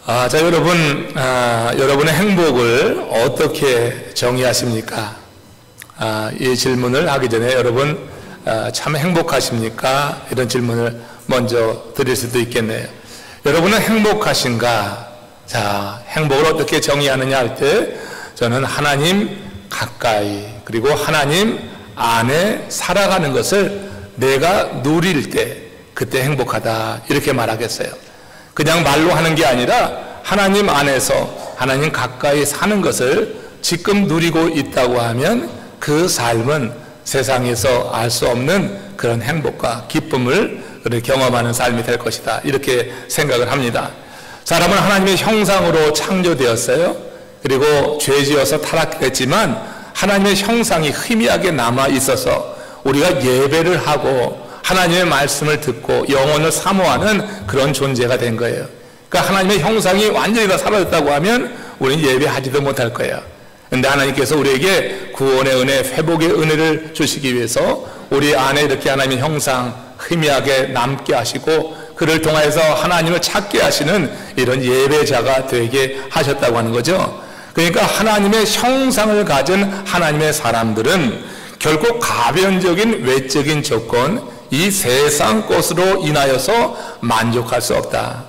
자, 여러분의 행복을 어떻게 정의하십니까? 이 질문을 하기 전에 여러분, 참 행복하십니까? 이런 질문을 먼저 드릴 수도 있겠네요. 여러분은 행복하신가? 자, 행복을 어떻게 정의하느냐 할 때, 저는 하나님 가까이, 그리고 하나님 안에 살아가는 것을 내가 누릴 때, 그때 행복하다. 이렇게 말하겠어요. 그냥 말로 하는 게 아니라 하나님 안에서 하나님 가까이 사는 것을 지금 누리고 있다고 하면 그 삶은 세상에서 알 수 없는 그런 행복과 기쁨을 경험하는 삶이 될 것이다. 이렇게 생각을 합니다. 사람은 하나님의 형상으로 창조되었어요. 그리고 죄지어서 타락했지만 하나님의 형상이 희미하게 남아 있어서 우리가 예배를 하고 하나님의 말씀을 듣고 영혼을 사모하는 그런 존재가 된 거예요. 그러니까 하나님의 형상이 완전히 다 사라졌다고 하면 우리는 예배하지도 못할 거예요. 그런데 하나님께서 우리에게 구원의 은혜, 회복의 은혜를 주시기 위해서 우리 안에 이렇게 하나님의 형상 희미하게 남게 하시고 그를 통해서 하나님을 찾게 하시는 이런 예배자가 되게 하셨다고 하는 거죠. 그러니까 하나님의 형상을 가진 하나님의 사람들은 결코 가변적인 외적인 조건, 이 세상 것으로 인하여서 만족할 수 없다.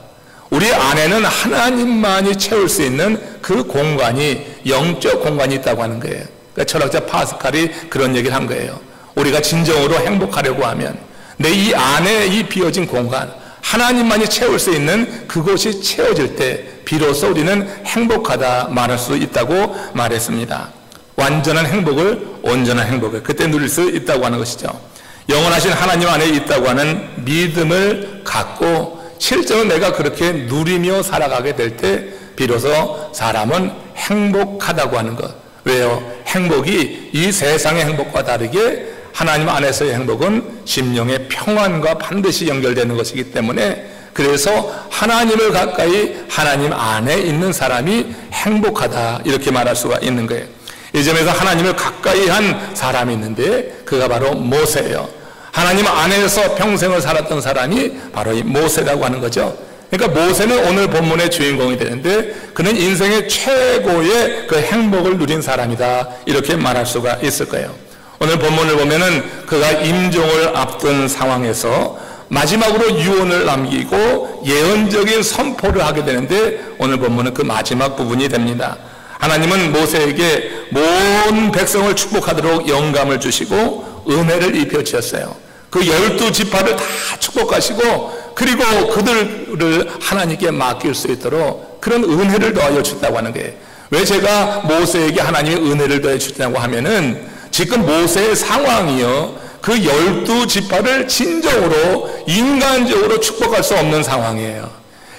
우리 안에는 하나님만이 채울 수 있는 그 공간이, 영적 공간이 있다고 하는 거예요. 그러니까 철학자 파스칼이 그런 얘기를 한 거예요. 우리가 진정으로 행복하려고 하면 내 이 안에 이 비어진 공간, 하나님만이 채울 수 있는 그곳이 채워질 때 비로소 우리는 행복하다 말할 수 있다고 말했습니다. 완전한 행복을, 온전한 행복을 그때 누릴 수 있다고 하는 것이죠. 영원하신 하나님 안에 있다고 하는 믿음을 갖고 실제로 내가 그렇게 누리며 살아가게 될 때 비로소 사람은 행복하다고 하는 것. 왜요? 행복이 이 세상의 행복과 다르게 하나님 안에서의 행복은 심령의 평안과 반드시 연결되는 것이기 때문에 그래서 하나님을 가까이 하나님 안에 있는 사람이 행복하다 이렇게 말할 수가 있는 거예요. 이 점에서 하나님을 가까이 한 사람이 있는데 그가 바로 모세예요. 하나님 안에서 평생을 살았던 사람이 바로 이 모세라고 하는 거죠. 그러니까 모세는 오늘 본문의 주인공이 되는데 그는 인생의 최고의 그 행복을 누린 사람이다 이렇게 말할 수가 있을 거예요. 오늘 본문을 보면은 그가 임종을 앞둔 상황에서 마지막으로 유언을 남기고 예언적인 선포를 하게 되는데 오늘 본문은 그 마지막 부분이 됩니다. 하나님은 모세에게 온 백성을 축복하도록 영감을 주시고 은혜를 입혀 주셨어요. 그 12지파를 다 축복하시고 그리고 그들을 하나님께 맡길 수 있도록 그런 은혜를 더하여 주셨다고 하는 거예요. 왜 제가 모세에게 하나님의 은혜를 더해 주셨다고 하면은 지금 모세의 상황이요, 그 12지파를 진정으로 인간적으로 축복할 수 없는 상황이에요.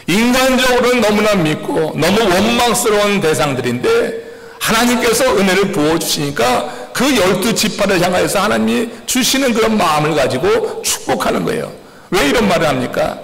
인간적으로는 너무나 믿고 너무 원망스러운 대상들인데 하나님께서 은혜를 부어주시니까 그 12지파를 향하여서 하나님이 주시는 그런 마음을 가지고 축복하는 거예요. 왜 이런 말을 합니까?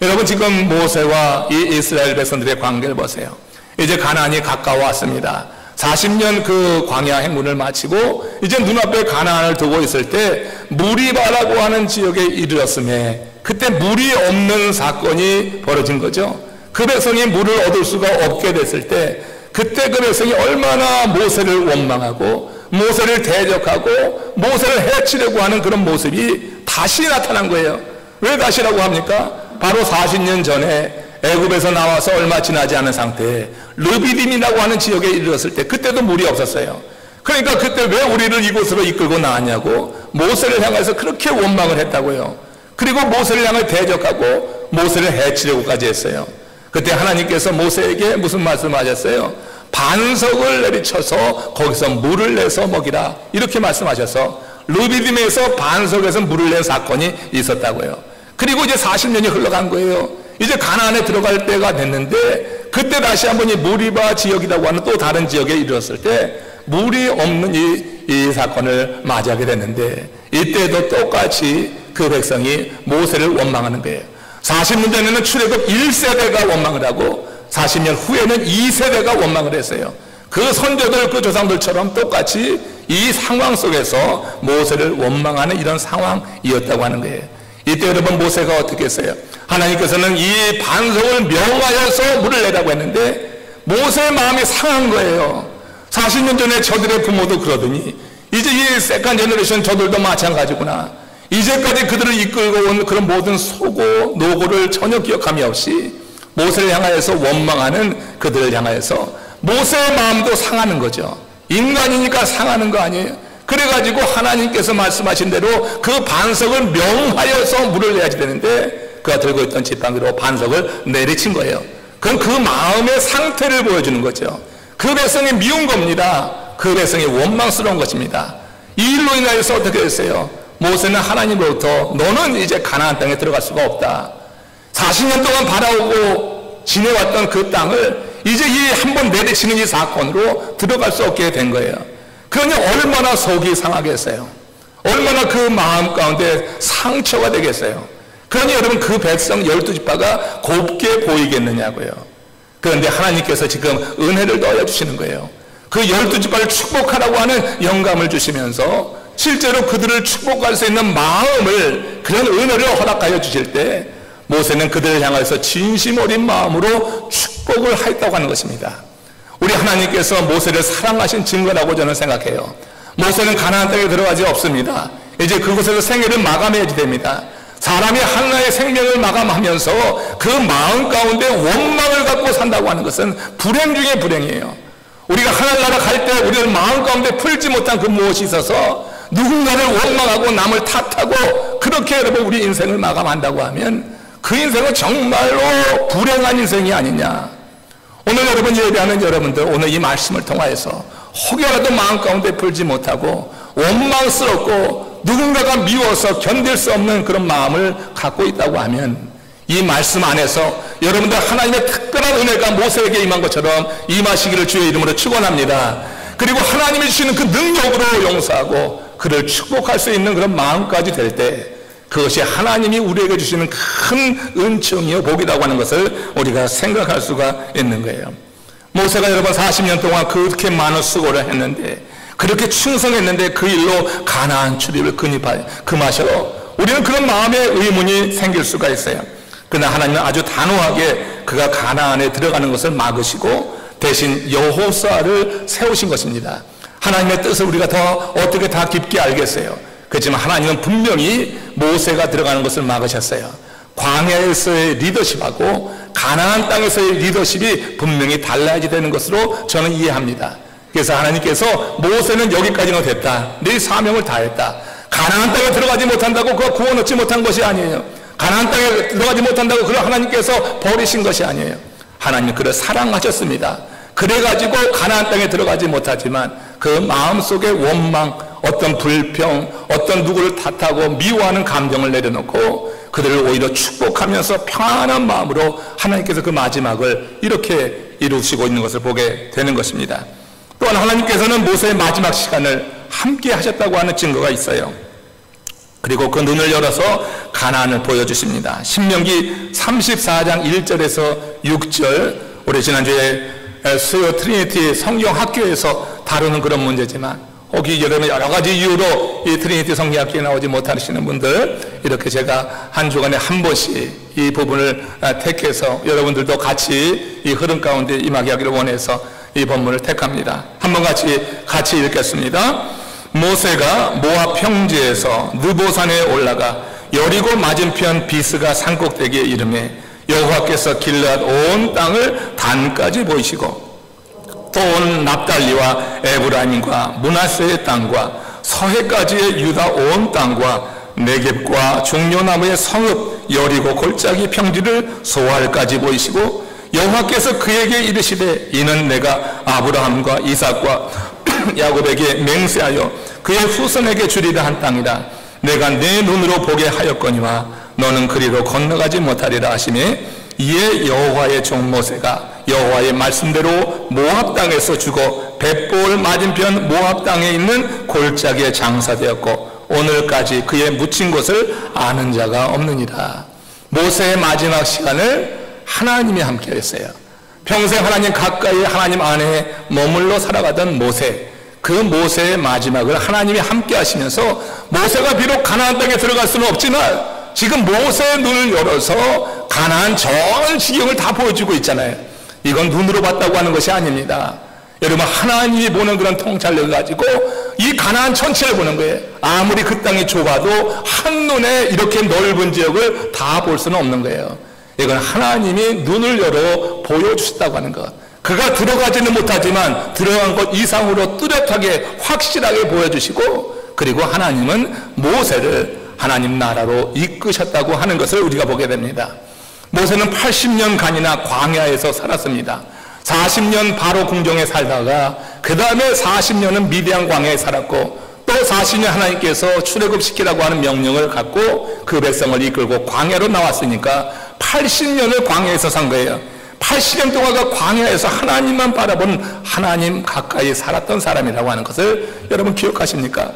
여러분 지금 모세와 이 이스라엘 백성들의 관계를 보세요. 이제 가나안이 가까워왔습니다. 40년 그 광야 행군을 마치고 이제 눈앞에 가나안을 두고 있을 때 무리바라고 하는 지역에 이르렀음에 그때 물이 없는 사건이 벌어진 거죠. 그 백성이 물을 얻을 수가 없게 됐을 때 그때 그 백성이 얼마나 모세를 원망하고 모세를 대적하고 모세를 해치려고 하는 그런 모습이 다시 나타난 거예요. 왜 다시라고 합니까? 바로 40년 전에 애굽에서 나와서 얼마 지나지 않은 상태에 르비딤이라고 하는 지역에 이르렀을 때 그때도 물이 없었어요. 그러니까 그때 왜 우리를 이곳으로 이끌고 나왔냐고 모세를 향해서 그렇게 원망을 했다고요. 그리고 모세를 향해 대적하고 모세를 해치려고까지 했어요. 그때 하나님께서 모세에게 무슨 말씀하셨어요? 반석을 내리쳐서 거기서 물을 내서 먹이라 이렇게 말씀하셔서 르비딤에서 반석에서 물을 낸 사건이 있었다고요. 그리고 이제 40년이 흘러간 거예요. 이제 가나안에 들어갈 때가 됐는데 그때 다시 한번 이 무리바 지역이라고 하는 또 다른 지역에 이르렀을 때 물이 없는 이 사건을 맞이하게 됐는데 이때도 똑같이 그 백성이 모세를 원망하는 거예요. 40년 전에는 출애굽 1세대가 원망을 하고 40년 후에는 2세대가 원망을 했어요. 그 선조들 그 조상들처럼 똑같이 이 상황 속에서 모세를 원망하는 이런 상황이었다고 하는 거예요. 이때 여러분 모세가 어떻게 했어요? 하나님께서는 이 반석을 명하여서 물을 내라고 했는데 모세의 마음이 상한 거예요. 40년 전에 저들의 부모도 그러더니 이제 이 세컨 제너레이션 저들도 마찬가지구나. 이제까지 그들을 이끌고 온 그런 모든 소고 노고를 전혀 기억함이 없이 모세를 향하여서 원망하는 그들을 향하여서 모세의 마음도 상하는 거죠. 인간이니까 상하는 거 아니에요? 그래가지고 하나님께서 말씀하신 대로 그 반석을 명하여서 물을 내야지 되는데 그가 들고 있던 지팡이로 반석을 내리친 거예요. 그럼 그 마음의 상태를 보여주는 거죠. 그 백성이 미운 겁니다. 그 백성이 원망스러운 것입니다. 이 일로 인하여서 어떻게 됐어요? 모세는 하나님으로부터 너는 이제 가나안 땅에 들어갈 수가 없다. 40년 동안 바라오고 지내왔던 그 땅을 이제 이 한번 내리치는 이 사건으로 들어갈 수 없게 된 거예요. 그러니 얼마나 속이 상하겠어요. 얼마나 그 마음 가운데 상처가 되겠어요. 그러니 여러분 그 백성 12지파가 곱게 보이겠느냐고요. 그런데 하나님께서 지금 은혜를 넣어 주시는 거예요. 그 12지파를 축복하라고 하는 영감을 주시면서 실제로 그들을 축복할 수 있는 마음을, 그런 은혜를 허락하여 주실 때 모세는 그들을 향해서 진심 어린 마음으로 축복을 하였다고 하는 것입니다. 우리 하나님께서 모세를 사랑하신 증거라고 저는 생각해요. 모세는 가나안 땅에 들어가지 없습니다. 이제 그곳에서 생애를 마감해야지 됩니다. 사람이 하나의 생명을 마감하면서 그 마음 가운데 원망을 갖고 산다고 하는 것은 불행 중에 불행이에요. 우리가 하늘나라 갈 때 우리는 마음 가운데 풀지 못한 그 무엇이 있어서 누군가를 원망하고 남을 탓하고 그렇게 여러분 우리 인생을 마감한다고 하면 그 인생은 정말로 불행한 인생이 아니냐. 오늘 여러분 예배하는 여러분들, 오늘 이 말씀을 통하여서 혹여라도 마음 가운데 풀지 못하고 원망스럽고 누군가가 미워서 견딜 수 없는 그런 마음을 갖고 있다고 하면 이 말씀 안에서 여러분들 하나님의 특별한 은혜가 모세에게 임한 것처럼 임하시기를 주의 이름으로 축원합니다. 그리고 하나님이 주시는 그 능력으로 용서하고 그를 축복할 수 있는 그런 마음까지 될 때 그것이 하나님이 우리에게 주시는 큰 은총이요 복이라고 하는 것을 우리가 생각할 수가 있는 거예요. 모세가 여러분 40년 동안 그렇게 많은 수고를 했는데, 그렇게 충성했는데 그 일로 가나안 출입을 금하셔 우리는 그런 마음의 의문이 생길 수가 있어요. 그러나 하나님은 아주 단호하게 그가 가나안에 들어가는 것을 막으시고 대신 여호수아를 세우신 것입니다. 하나님의 뜻을 우리가 더 어떻게 다 깊게 알겠어요. 그렇지만 하나님은 분명히 모세가 들어가는 것을 막으셨어요. 광야에서의 리더십하고 가나안 땅에서의 리더십이 분명히 달라야지 되는 것으로 저는 이해합니다. 그래서 하나님께서 모세는 여기까지는 됐다. 네 사명을 다했다. 가나안 땅에 들어가지 못한다고 그가 구원 얻지 못한 것이 아니에요. 가나안 땅에 들어가지 못한다고 그를 하나님께서 버리신 것이 아니에요. 하나님은 그를 사랑하셨습니다. 그래가지고 가나안 땅에 들어가지 못하지만 그 마음속에 원망, 어떤 불평, 어떤 누구를 탓하고 미워하는 감정을 내려놓고 그들을 오히려 축복하면서 평안한 마음으로 하나님께서 그 마지막을 이렇게 이루시고 있는 것을 보게 되는 것입니다. 또한 하나님께서는 모세의 마지막 시간을 함께 하셨다고 하는 증거가 있어요. 그리고 그 눈을 열어서 가나안을 보여주십니다. 신명기 34장 1절에서 6절, 우리 지난주에 수요 트리니티 성경학교에서 다루는 그런 문제지만 혹시 여러분 여러 가지 이유로 이 트리니티 성경학교에 나오지 못하시는 분들, 이렇게 제가 한 주간에 한 번씩 이 부분을 택해서 여러분들도 같이 이 흐름 가운데 임하게 하기를 원해서 이 본문을 택합니다. 한번 같이 읽겠습니다. 모세가 모압 평지에서 느보산에 올라가 여리고 맞은편 비스가 산꼭대기에 이르매 여호와께서 길르앗 온 땅을 단까지 보이시고 또 온 납달리와 에브라임과 므낫세의 땅과 서해까지의 유다 온 땅과 네겝과 종려나무의 성읍 여리고 골짜기 평지를 소알까지 보이시고 여호와께서 그에게 이르시되 이는 내가 아브라함과 이삭과 야곱에게 맹세하여 그의 후손에게 주리라 한 땅이라. 내가 내 눈으로 보게 하였거니와 너는 그리로 건너가지 못하리라 하시매 이에 여호와의 종 모세가 여호와의 말씀대로 모압 땅에서 죽어 벳볼 맞은편 모압 땅에 있는 골짜기에 장사되었고 오늘까지 그의 묻힌 곳을 아는 자가 없느니라. 모세의 마지막 시간을 하나님이 함께 했어요. 평생 하나님 가까이 하나님 안에 머물러 살아가던 모세, 그 모세의 마지막을 하나님이 함께 하시면서 모세가 비록 가나안 땅에 들어갈 수는 없지만 지금 모세의 눈을 열어서 가나안 전 지경을 다 보여주고 있잖아요. 이건 눈으로 봤다고 하는 것이 아닙니다. 여러분, 하나님이 보는 그런 통찰력을 가지고 이 가나안 전체를 보는 거예요. 아무리 그 땅이 좁아도 한눈에 이렇게 넓은 지역을 다 볼 수는 없는 거예요. 이건 하나님이 눈을 열어 보여주셨다고 하는 것. 그가 들어가지는 못하지만 들어간 것 이상으로 뚜렷하게 확실하게 보여주시고, 그리고 하나님은 모세를 하나님 나라로 이끄셨다고 하는 것을 우리가 보게 됩니다. 모세는 80년간이나 광야에서 살았습니다. 40년 바로 궁정에 살다가 그 다음에 40년은 미디안 광야에 살았고, 또 40년 하나님께서 출애굽시키라고 하는 명령을 갖고 그 백성을 이끌고 광야로 나왔으니까 80년을 광야에서 산 거예요. 80년 동안 그 광야에서 하나님만 바라본, 하나님 가까이 살았던 사람이라고 하는 것을 여러분 기억하십니까?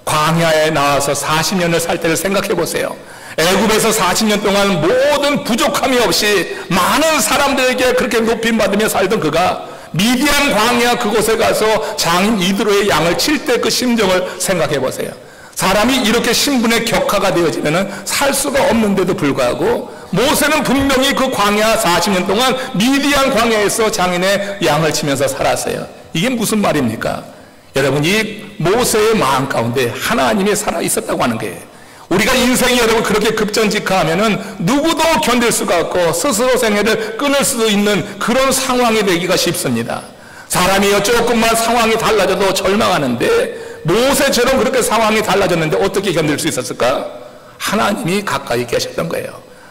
광야에 나와서 40년을 살 때를 생각해 보세요. 애굽에서 40년 동안 모든 부족함이 없이 많은 사람들에게 그렇게 높임받으며 살던 그가 미디안 광야 그곳에 가서 장인 이드로의 양을 칠 때 그 심정을 생각해 보세요. 사람이 이렇게 신분의 격하가 되어지면 살 수가 없는데도 불구하고 모세는 분명히 그 광야 40년 동안 미디안 광야에서 장인의 양을 치면서 살았어요. 이게 무슨 말입니까? 여러분, 이 모세의 마음 가운데 하나님이 살아 있었다고 하는 거예요. 우리가 인생이 여러분 그렇게 급전직하면은 누구도 견딜 수가 없고 스스로 생애를 끊을 수도 있는 그런 상황이 되기가 쉽습니다. 사람이 조금만 상황이 달라져도 절망하는데, 모세처럼 그렇게 상황이 달라졌는데 어떻게 견딜 수 있었을까? 하나님이 가까이 계셨던 거예요.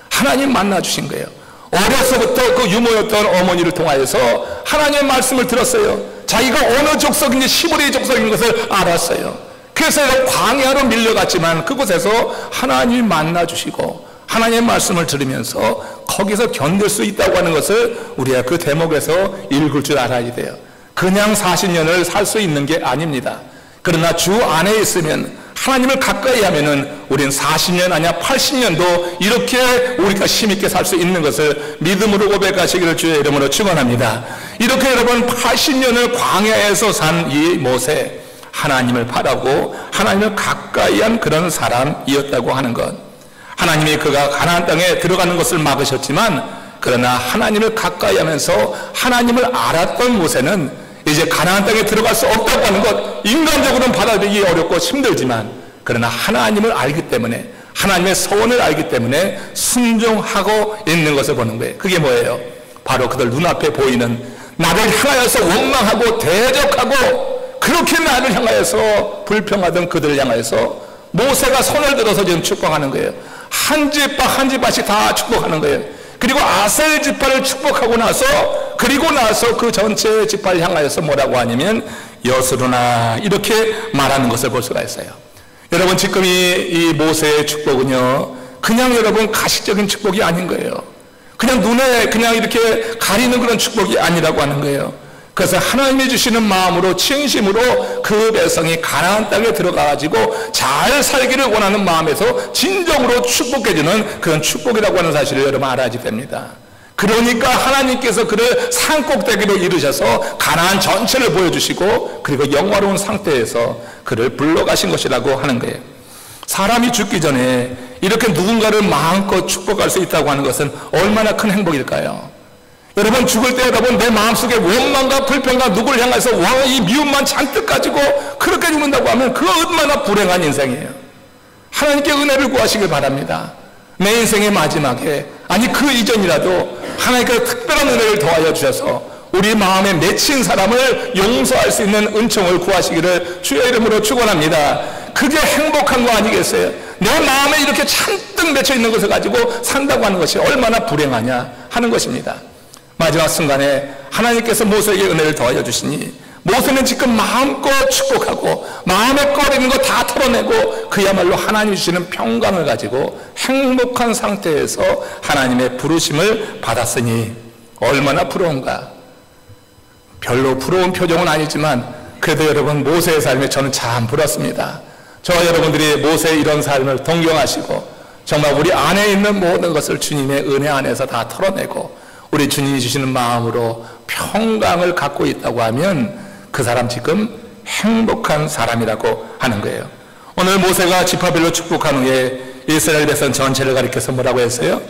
하나님 만나주신 거예요. 어려서부터 그 유모였던 어머니를 통하여서 하나님의 말씀을 들었어요. 자기가 어느 족속인지 시므리 족속인 것을 알았어요. 그래서 광야로 밀려갔지만 그곳에서 하나님이 만나주시고 하나님의 말씀을 들으면서 거기서 견딜 수 있다고 하는 것을 우리가 그 대목에서 읽을 줄 알아야 돼요. 그냥 40년을 살 수 있는 게 아닙니다. 그러나 주 안에 있으면, 하나님을 가까이 하면은 우린 40년 아니야 80년도 이렇게 우리가 힘있게 살 수 있는 것을 믿음으로 고백하시기를 주의 이름으로 축원합니다. 이렇게 여러분 80년을 광야에서 산 이 모세, 하나님을 바라고 하나님을 가까이 한 그런 사람이었다고 하는 것. 하나님이 그가 가나안 땅에 들어가는 것을 막으셨지만, 그러나 하나님을 가까이 하면서 하나님을 알았던 모세는 이제 가나안 땅에 들어갈 수 없다고 하는 것, 인간적으로는 받아들이기 어렵고 힘들지만, 그러나 하나님을 알기 때문에, 하나님의 서원을 알기 때문에 순종하고 있는 것을 보는 거예요. 그게 뭐예요? 바로 그들 눈앞에 보이는 나를 향하여서 원망하고 대적하고 그렇게 나를 향하여서 불평하던 그들을 향하여서 모세가 손을 들어서 지금 축복하는 거예요. 한 지파 한 지파씩 다 축복하는 거예요. 그리고 아셀 지파를 축복하고 나서, 그리고 나서 그 전체 지파를 향하여서 뭐라고 하냐면 여스루나 이렇게 말하는 것을 볼 수가 있어요. 여러분, 지금 이 모세의 축복은요, 그냥 여러분 가식적인 축복이 아닌 거예요. 그냥 눈에 그냥 이렇게 가리는 그런 축복이 아니라고 하는 거예요. 그래서 하나님이 주시는 마음으로, 진심으로 그 백성이 가나안 땅에 들어가가지고 잘 살기를 원하는 마음에서 진정으로 축복해주는 그런 축복이라고 하는 사실을 여러분 알아야 됩니다. 그러니까 하나님께서 그를 산꼭대기로 이르셔서 가나안 전체를 보여주시고, 그리고 영화로운 상태에서 그를 불러가신 것이라고 하는 거예요. 사람이 죽기 전에 이렇게 누군가를 마음껏 축복할 수 있다고 하는 것은 얼마나 큰 행복일까요? 여러분, 죽을 때 여러분 내 마음속에 원망과 불평과 누구를 향해서 이 미움만 잔뜩 가지고 그렇게 죽는다고 하면 그 얼마나 불행한 인생이에요. 하나님께 은혜를 구하시길 바랍니다. 내 인생의 마지막에, 아니 그 이전이라도 하나님께서 특별한 은혜를 더하여 주셔서 우리 마음에 맺힌 사람을 용서할 수 있는 은총을 구하시기를 주의 이름으로 축원합니다. 그게 행복한 거 아니겠어요? 내 마음에 이렇게 잔뜩 맺혀 있는 것을 가지고 산다고 하는 것이 얼마나 불행하냐 하는 것입니다. 마지막 순간에 하나님께서 모세에게 은혜를 더하여 주시니 모세는 지금 마음껏 축복하고 마음에 꺼리는 거 다 털어내고 그야말로 하나님이 주시는 평강을 가지고 행복한 상태에서 하나님의 부르심을 받았으니 얼마나 부러운가. 별로 부러운 표정은 아니지만 그래도 여러분 모세의 삶에 저는 참 부럽습니다. 저와 여러분들이 모세의 이런 삶을 동경하시고 정말 우리 안에 있는 모든 것을 주님의 은혜 안에서 다 털어내고 우리 주님이 주시는 마음으로 평강을 갖고 있다고 하면 그 사람 지금 행복한 사람이라고 하는 거예요. 오늘 모세가 지파별로 축복한 후에 이스라엘 백성 전체를 가리켜서 뭐라고 했어요?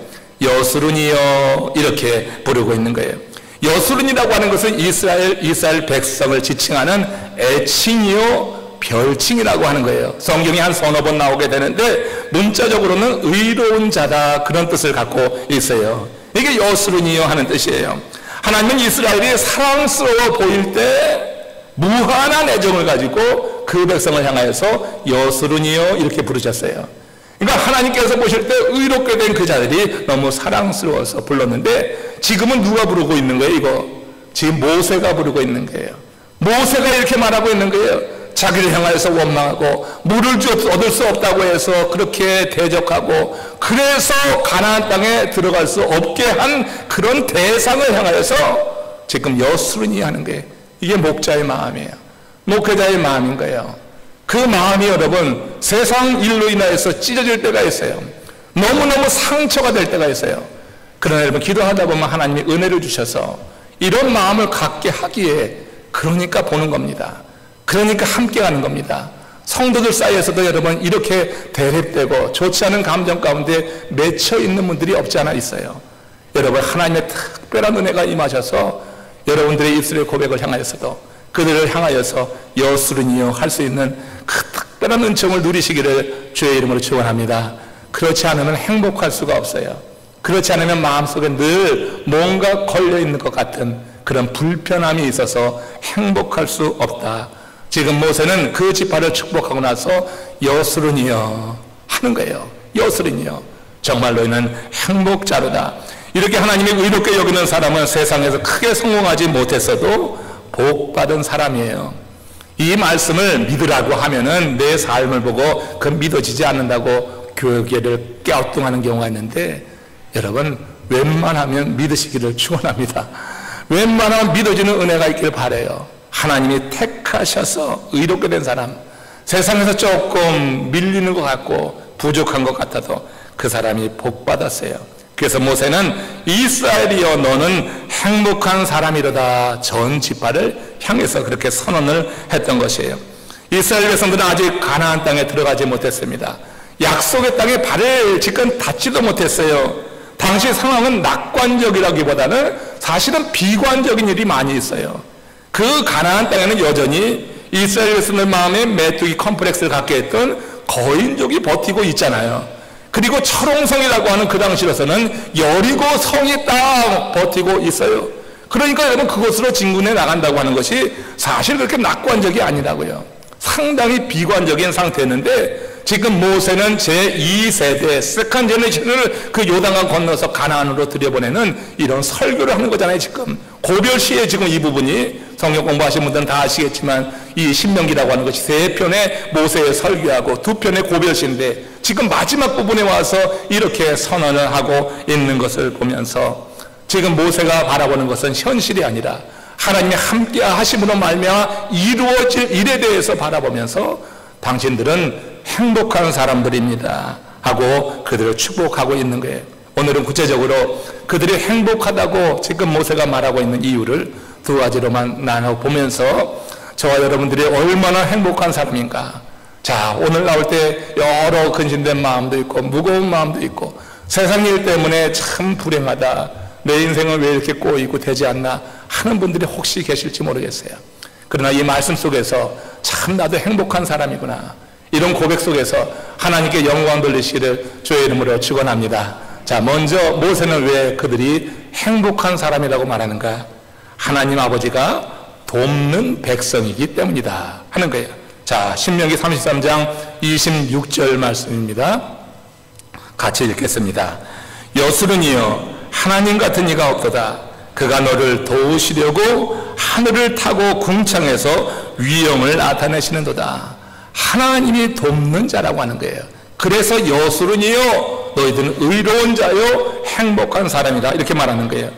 여수른이여 이렇게 부르고 있는 거예요. 여수른이라고 하는 것은 이스라엘 백성을 지칭하는 애칭이요 별칭이라고 하는 거예요. 성경이 한 서너 번 나오게 되는데 문자적으로는 의로운 자다 그런 뜻을 갖고 있어요. 이게 여수른이요 하는 뜻이에요. 하나님은 이스라엘이 사랑스러워 보일 때 무한한 애정을 가지고 그 백성을 향하여서 여수른이요 이렇게 부르셨어요. 그러니까 하나님께서 보실 때 의롭게 된 그 자들이 너무 사랑스러워서 불렀는데 지금은 누가 부르고 있는 거예요? 이거 지금 모세가 부르고 있는 거예요. 모세가 이렇게 말하고 있는 거예요. 자기를 향하여서 원망하고 물을 얻을 수 없다고 해서 그렇게 대적하고 그래서 가나안 땅에 들어갈 수 없게 한 그런 대상을 향하여서 지금 여수른이 하는 게 이게 목자의 마음이에요. 목회자의 마음인 거예요. 그 마음이 여러분 세상 일로 인하여서 찢어질 때가 있어요. 너무너무 상처가 될 때가 있어요. 그러나 여러분 기도하다 보면 하나님이 은혜를 주셔서 이런 마음을 갖게 하기에 그러니까 보는 겁니다. 그러니까 함께 가는 겁니다. 성도들 사이에서도 여러분 이렇게 대립되고 좋지 않은 감정 가운데 맺혀 있는 분들이 없지 않아 있어요. 여러분 하나님의 특별한 은혜가 임하셔서 여러분들의 입술의 고백을 향하여서도 그들을 향하여서 여수른이요 할 수 있는 그 특별한 은총을 누리시기를 주의 이름으로 축원합니다. 그렇지 않으면 행복할 수가 없어요. 그렇지 않으면 마음속에 늘 뭔가 걸려있는 것 같은 그런 불편함이 있어서 행복할 수 없다. 지금 모세는 그 지파를 축복하고 나서 여수른이여 하는 거예요. 여수른이여 정말 너희는 행복자로다. 이렇게 하나님이 의롭게 여기는 사람은 세상에서 크게 성공하지 못했어도 복받은 사람이에요. 이 말씀을 믿으라고 하면은 내 삶을 보고 그 믿어지지 않는다고 교회를 갸우뚱하는 경우가 있는데 여러분 웬만하면 믿으시기를 축원합니다. 웬만하면 믿어지는 은혜가 있길 바라요. 하나님이 택하셔서 의롭게 된 사람, 세상에서 조금 밀리는 것 같고 부족한 것 같아도 그 사람이 복받았어요. 그래서 모세는 이스라엘이여 너는 행복한 사람이로다 전 지파를 향해서 그렇게 선언을 했던 것이에요. 이스라엘 백성들은 아직 가나안 땅에 들어가지 못했습니다. 약속의 땅에 발을 지금 닿지도 못했어요. 당시 상황은 낙관적이라기보다는 사실은 비관적인 일이 많이 있어요. 그 가나안 땅에는 여전히 이스라엘 백성들 마음에 메뚜기 컴플렉스를 갖게 했던 거인족이 버티고 있잖아요. 그리고 철옹성이라고 하는 그 당시로서는 여리고 성이 딱 버티고 있어요. 그러니까 여러분 그곳으로 진군해 나간다고 하는 것이 사실 그렇게 낙관적이 아니라고요. 상당히 비관적인 상태였는데 지금 모세는 제2세대 세컨 제너레이션을 그 요단강 건너서 가나안으로 들여보내는 이런 설교를 하는 거잖아요. 지금 고별시에 지금 이 부분이 성경 공부하신 분들은 다 아시겠지만 이 신명기라고 하는 것이 3편의 모세의 설교하고 2편의 고별시인데 지금 마지막 부분에 와서 이렇게 선언을 하고 있는 것을 보면서 지금 모세가 바라보는 것은 현실이 아니라 하나님이 함께 하심으로 말미암아 이루어질 일에 대해서 바라보면서 당신들은 행복한 사람들입니다 하고 그들을 축복하고 있는 거예요. 오늘은 구체적으로 그들이 행복하다고 지금 모세가 말하고 있는 이유를 2가지로만 나눠보면서 저와 여러분들이 얼마나 행복한 사람인가. 자, 오늘 나올 때 여러 근심된 마음도 있고 무거운 마음도 있고 세상 일 때문에 참 불행하다, 내 인생은 왜 이렇게 꼬이고 되지 않나 하는 분들이 혹시 계실지 모르겠어요. 그러나 이 말씀 속에서 참 나도 행복한 사람이구나, 이런 고백 속에서 하나님께 영광 돌리시기를 주의 이름으로 축원합니다. 자, 먼저 모세는 왜 그들이 행복한 사람이라고 말하는가? 하나님 아버지가 돕는 백성이기 때문이다 하는 거예요. 자, 신명기 33장 26절 말씀입니다. 같이 읽겠습니다. 여수른이여 하나님 같은 이가 없도다. 그가 너를 도우시려고 하늘을 타고 궁창에서 위엄을 나타내시는도다. 하나님이 돕는 자라고 하는 거예요. 그래서 여수른이여 너희들은 의로운 자요 행복한 사람이다 이렇게 말하는 거예요.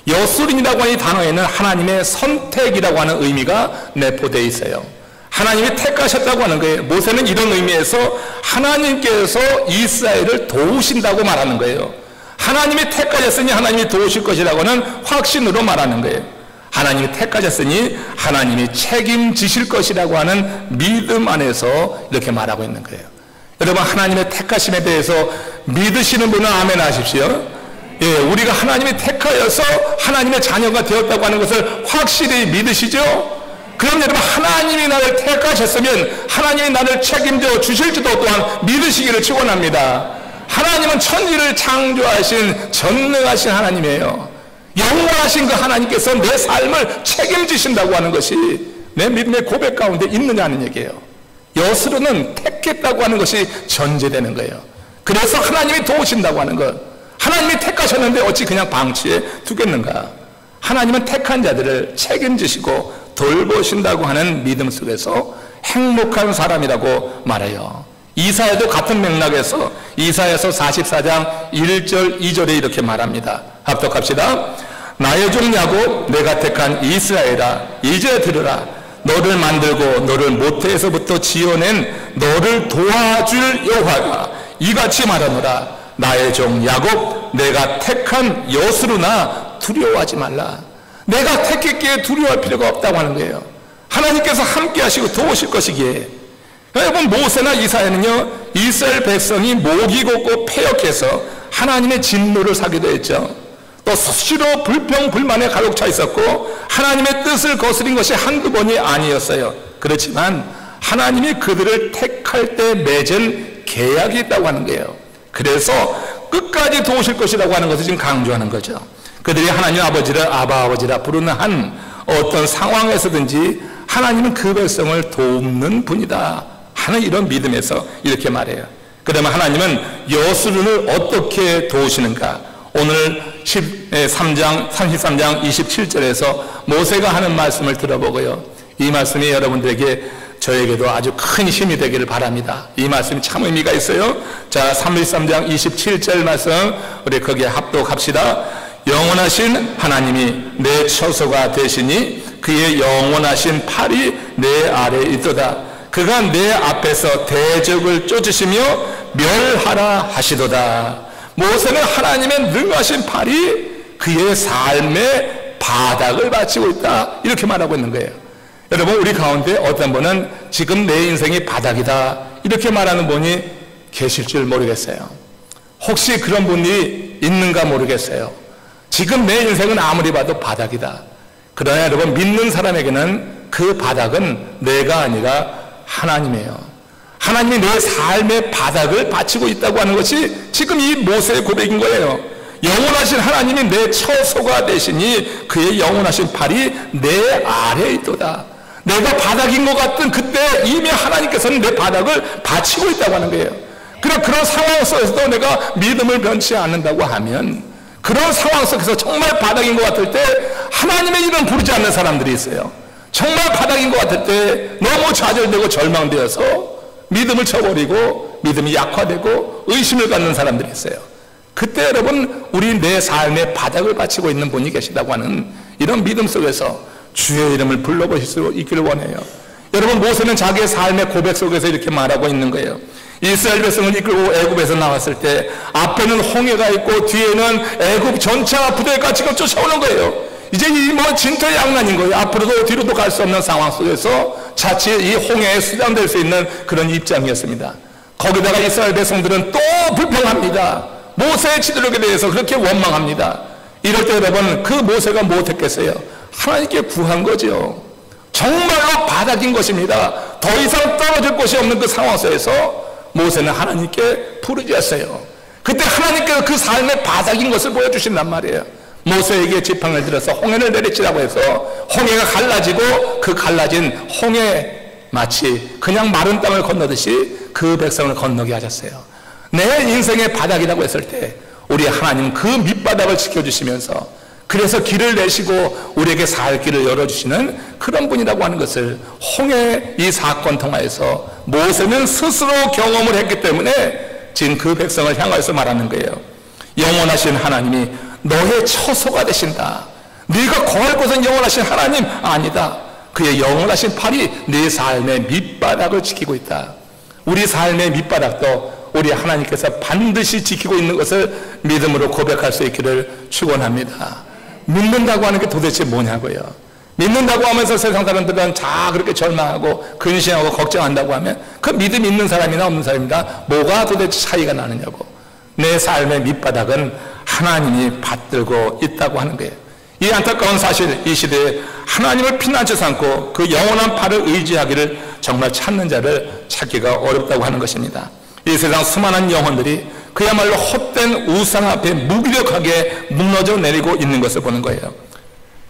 여수른이라고 하는 이 단어에는 하나님의 선택이라고 하는 의미가 내포되어 있어요. 하나님이 택하셨다고 하는 거예요. 모세는 이런 의미에서 하나님께서 이스라엘을 도우신다고 말하는 거예요. 하나님이 택하셨으니 하나님이 도우실 것이라고 하는 확신으로 말하는 거예요. 하나님이 택하셨으니 하나님이 책임지실 것이라고 하는 믿음 안에서 이렇게 말하고 있는 거예요. 여러분, 하나님의 택하심에 대해서 믿으시는 분은 아멘 하십시오. 예, 우리가 하나님이 택하여서 하나님의 자녀가 되었다고 하는 것을 확실히 믿으시죠? 그럼 여러분, 하나님이 나를 택하셨으면 하나님이 나를 책임져 주실지도 또한 믿으시기를 축원합니다. 하나님은 천지를 창조하신 전능하신 하나님이에요. 영원하신 그 하나님께서 내 삶을 책임지신다고 하는 것이 내 믿음의 고백 가운데 있느냐는 얘기예요. 여스로는 택했다고 하는 것이 전제되는 거예요. 그래서 하나님이 도우신다고 하는 것, 하나님이 택하셨는데 어찌 그냥 방치해 두겠는가? 하나님은 택한 자들을 책임지시고 돌보신다고 하는 믿음 속에서 행복한 사람이라고 말해요. 이사야도 같은 맥락에서 이사야서 44장 1절 2절에 이렇게 말합니다. 합독합시다. 나의 종 야곱, 내가 택한 이스라엘아, 이제 들으라. 너를 만들고 너를 모태에서부터 지어낸 너를 도와줄 여호와가 이같이 말하노라. 나의 종 야곱, 내가 택한 여스루나 두려워하지 말라. 내가 택했기에 두려워할 필요가 없다고 하는 거예요. 하나님께서 함께 하시고 도우실 것이기에. 여러분, 모세나 이사야는요, 이스라엘 백성이 목이 곱고 패역해서 하나님의 진노를 사기도 했죠. 또 수시로 불평불만에 가득 차 있었고 하나님의 뜻을 거스린 것이 한두 번이 아니었어요. 그렇지만 하나님이 그들을 택할 때 맺은 계약이 있다고 하는 거예요. 그래서 끝까지 도우실 것이라고 하는 것을 지금 강조하는 거죠. 그들이 하나님 아버지를 아바 아버지라 부르는 한 어떤 상황에서든지 하나님은 그 백성을 돕는 분이다 하는 이런 믿음에서 이렇게 말해요. 그러면 하나님은 여스룬을 어떻게 도우시는가? 오늘 33장 27절에서 모세가 하는 말씀을 들어보고요, 이 말씀이 여러분들에게 저에게도 아주 큰 힘이 되기를 바랍니다. 이 말씀이 참 의미가 있어요. 자, 33장 27절 말씀 우리 거기에 합독합시다. 영원하신 하나님이 내 처소가 되시니 그의 영원하신 팔이 내 아래에 있도다. 그가 내 앞에서 대적을 쫓으시며 멸하라 하시도다. 모세는 하나님의 능하신 팔이 그의 삶의 바닥을 받치고 있다, 이렇게 말하고 있는 거예요. 여러분, 우리 가운데 어떤 분은 지금 내 인생이 바닥이다 이렇게 말하는 분이 계실 줄 모르겠어요. 혹시 그런 분이 있는가 모르겠어요. 지금 내 인생은 아무리 봐도 바닥이다. 그러나 여러분, 믿는 사람에게는 그 바닥은 내가 아니라 하나님이에요. 하나님이 내 삶의 바닥을 바치고 있다고 하는 것이 지금 이 모세의 고백인 거예요. 영원하신 하나님이 내 처소가 되시니 그의 영원하신 팔이 내 아래에 있도다. 내가 바닥인 것 같은 그때 이미 하나님께서는 내 바닥을 바치고 있다고 하는 거예요. 그런 상황 속에서도 내가 믿음을 변치 않는다고 하면, 그런 상황 속에서 정말 바닥인 것 같을 때 하나님의 이름 부르지 않는 사람들이 있어요. 정말 바닥인 것 같을 때 너무 좌절되고 절망되어서 믿음을 쳐버리고 믿음이 약화되고 의심을 갖는 사람들이 있어요. 그때 여러분, 우리 내 삶의 바닥을 바치고 있는 분이 계시다고 하는 이런 믿음 속에서 주의 이름을 불러보실 수 있기를 원해요. 여러분, 모세는 자기의 삶의 고백 속에서 이렇게 말하고 있는 거예요. 이스라엘 백성을 이끌고 애굽에서 나왔을 때 앞에는 홍해가 있고 뒤에는 애굽 전차 부대가 지금 쫓아오는 거예요. 이제 이 진퇴양난인 거예요. 앞으로도 뒤로도 갈 수 없는 상황 속에서 자칫 이 홍해에 수장될 수 있는 그런 입장이었습니다. 거기다가 이스라엘 백성들은 또 불평합니다. 모세의 지도력에 대해서 그렇게 원망합니다. 이럴 때 여러분, 그 모세가 못했겠어요? 하나님께 구한 거죠. 정말로 바닥인 것입니다. 더 이상 떨어질 곳이 없는 그 상황 속에서 모세는 하나님께 부르짖었어요. 그때 하나님께서 그 삶의 바닥인 것을 보여주신단 말이에요. 모세에게 지팡이를 들어서 홍해를 내리치라고 해서 홍해가 갈라지고 그 갈라진 홍해 마치 그냥 마른 땅을 건너듯이 그 백성을 건너게 하셨어요. 내 인생의 바닥이라고 했을 때 우리 하나님 그 밑바닥을 지켜주시면서 그래서 길을 내시고 우리에게 살 길을 열어주시는 그런 분이라고 하는 것을 홍해 이 사건 통하여서 모세는 스스로 경험을 했기 때문에 지금 그 백성을 향해서 말하는 거예요. 영원하신 하나님이 너의 처소가 되신다. 네가 거할 곳은 영원하신 하나님 아니다. 그의 영원하신 팔이 네 삶의 밑바닥을 지키고 있다. 우리 삶의 밑바닥도 우리 하나님께서 반드시 지키고 있는 것을 믿음으로 고백할 수 있기를 축원합니다. 믿는다고 하는 게 도대체 뭐냐고요. 믿는다고 하면서 세상 사람들은 다 그렇게 절망하고 근심하고 걱정한다고 하면 그 믿음 있는 사람이나 없는 사람이나 뭐가 도대체 차이가 나느냐고. 내 삶의 밑바닥은 하나님이 받들고 있다고 하는 거예요. 이 안타까운 사실, 이 시대에 하나님을 피난처 삼고 그 영원한 팔을 의지하기를 정말 찾는 자를 찾기가 어렵다고 하는 것입니다. 이 세상 수많은 영혼들이 그야말로 헛된 우상 앞에 무기력하게 무너져 내리고 있는 것을 보는 거예요.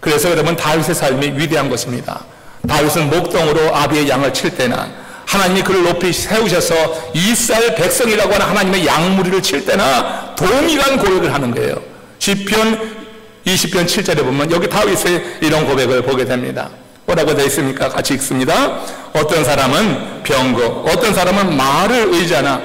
그래서 여러분, 다윗의 삶이 위대한 것입니다. 다윗은 목동으로 아비의 양을 칠 때나, 하나님이 그를 높이 세우셔서 이스라엘 백성이라고 하는 하나님의 양무리를 칠 때나 동일한 고백을 하는 거예요. 시편 20편 7절에 보면 여기 다윗의 이런 고백을 보게 됩니다. 뭐라고 되어 있습니까? 같이 읽습니다. 어떤 사람은 병거, 어떤 사람은 말을 의지하나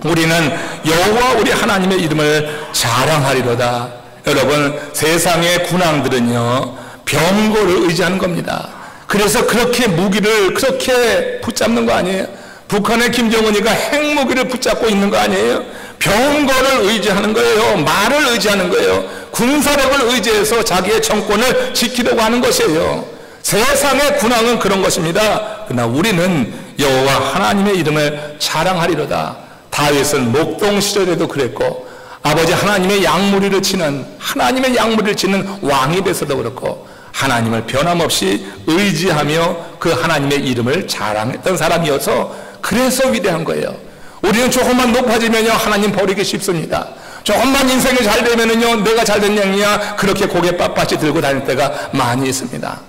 우리는 여호와 우리 하나님의 이름을 자랑하리로다. 여러분, 세상의 군왕들은요 병거를 의지하는 겁니다. 그래서 그렇게 무기를 그렇게 붙잡는 거 아니에요? 북한의 김정은이가 핵무기를 붙잡고 있는 거 아니에요? 병거를 의지하는 거예요. 말을 의지하는 거예요. 군사력을 의지해서 자기의 정권을 지키려고 하는 것이에요. 세상의 군왕은 그런 것입니다. 그러나 우리는 여호와 하나님의 이름을 자랑하리로다. 다윗은 목동 시절에도 그랬고, 아버지 하나님의 양무리를 치는, 하나님의 양무리를 치는 왕이 돼서도 그렇고, 하나님을 변함없이 의지하며 그 하나님의 이름을 자랑했던 사람이어서 그래서 위대한 거예요. 우리는 조금만 높아지면요 하나님 버리기 쉽습니다. 조금만 인생이 잘 되면은요 내가 잘된 양이야 그렇게 고개 빳빳이 들고 다닐 때가 많이 있습니다.